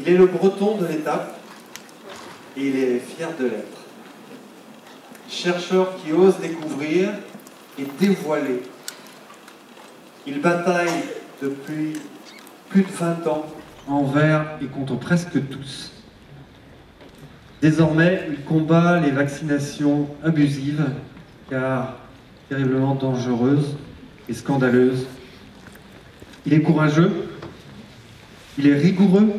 Il est le breton de l'étape et il est fier de l'être. Chercheur qui ose découvrir et dévoiler. Il bataille depuis plus de 20 ans envers et contre presque tous. Désormais, il combat les vaccinations abusives, car terriblement dangereuses et scandaleuses. Il est courageux, il est rigoureux,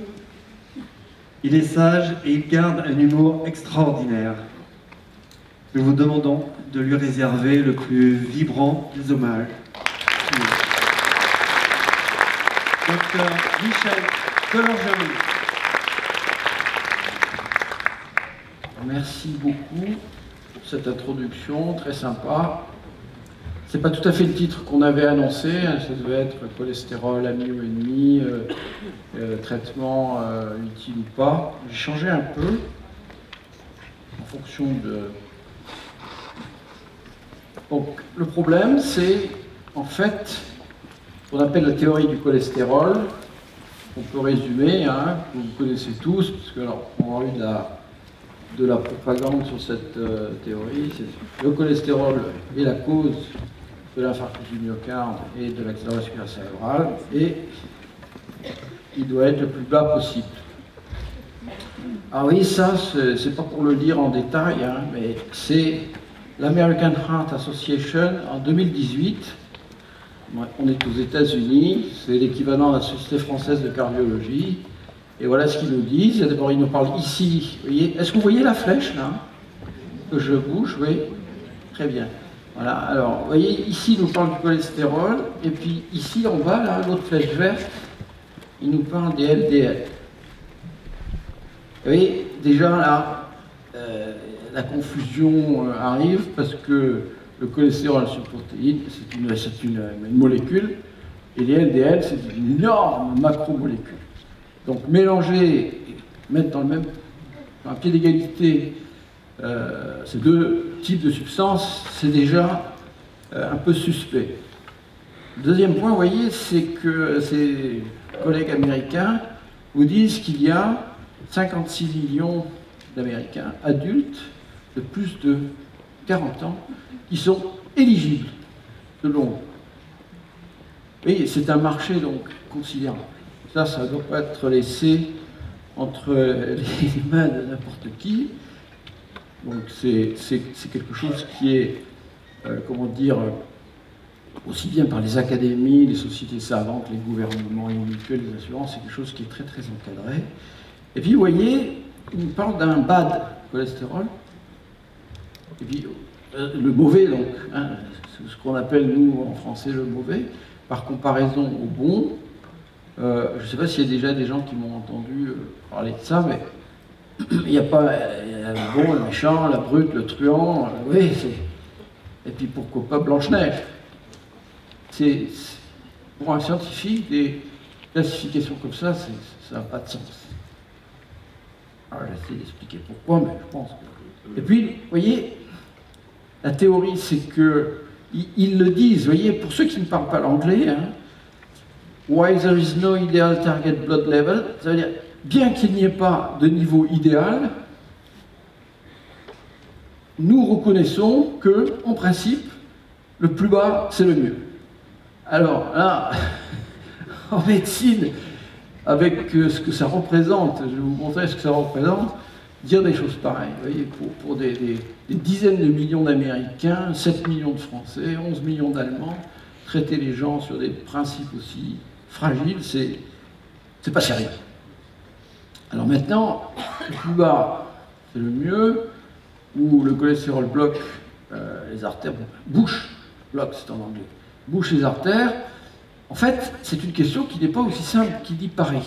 il est sage et il garde un humour extraordinaire. Nous vous demandons de lui réserver le plus vibrant des hommages. Docteur Michel Delangerie. Merci beaucoup pour cette introduction, très sympa. C'est pas tout à fait le titre qu'on avait annoncé, hein, ça devait être cholestérol, ami ou ennemi, traitement utile ou pas. J'ai changé un peu en fonction de... Donc le problème c'est en fait ce qu'on appelle la théorie du cholestérol, on peut résumer, hein, que vous connaissez tous, parce que alors, on a eu de la propagande sur cette théorie. Le cholestérol est la cause de l'infarctus du myocarde et de l'accident vasculaire cérébral, et il doit être le plus bas possible. Ah oui, ça, c'est pas pour le dire en détail, hein, mais c'est l'American Heart Association en 2018. On est aux États-Unis, c'est l'équivalent de la Société française de cardiologie. Et voilà ce qu'ils nous disent. D'abord, ils nous parlent ici. Est-ce que vous voyez la flèche, là, que je bouge? Oui. Très bien. Voilà. Alors, vous voyez, ici, ils nous parlent du cholestérol. Et puis, ici, en bas, là, l'autre flèche verte, ils nous parlent des LDL. Vous voyez, déjà, là, la confusion arrive parce que le cholestérol, c'est une protéine, c'est une molécule. Et les LDL, c'est une énorme macromolécule. Donc mélanger, mettre dans le même un pied d'égalité ces deux types de substances, c'est déjà un peu suspect. Le deuxième point, vous voyez, c'est que ces collègues américains vous disent qu'il y a 56 millions d'Américains adultes de plus de 40 ans qui sont éligibles selon. Vous voyez, c'est un marché donc considérable. Ça ne doit pas être laissé entre les mains de n'importe qui. Donc c'est quelque chose qui est, comment dire, aussi bien par les académies, les sociétés savantes, les gouvernements, les mutuelles, les assurances, c'est quelque chose qui est très très encadré. Et puis vous voyez, il nous parle d'un bad cholestérol. Et puis le mauvais, donc, hein, ce qu'on appelle nous en français le mauvais, par comparaison au bon. Je ne sais pas s'il y a déjà des gens qui m'ont entendu parler de ça, mais il y a pas le bon, le méchant, la brute, le truand, oui, et puis pourquoi pas Blanche-Neige. C'est pour un scientifique, des classifications comme ça, ça n'a pas de sens. Alors j'essaie d'expliquer pourquoi, mais je pense que... Et puis, vous voyez, la théorie, c'est que ils le disent, vous voyez, pour ceux qui ne parlent pas l'anglais, hein, why there is no ideal target blood level, ça veut dire, bien qu'il n'y ait pas de niveau idéal, nous reconnaissons que, en principe, le plus bas, c'est le mieux. Alors là, en médecine, avec ce que ça représente, je vais vous montrer ce que ça représente, dire des choses pareilles, vous voyez, pour des dizaines de millions d'Américains, 7 millions de Français, 11 millions d'Allemands, traiter les gens sur des principes aussi fragiles, c'est pas sérieux. Alors maintenant, le plus bas, c'est le mieux, où le cholestérol bloque les artères, bouche, bloque c'est en anglais, bouche les artères. En fait, c'est une question qui n'est pas aussi simple qu'il y paraît.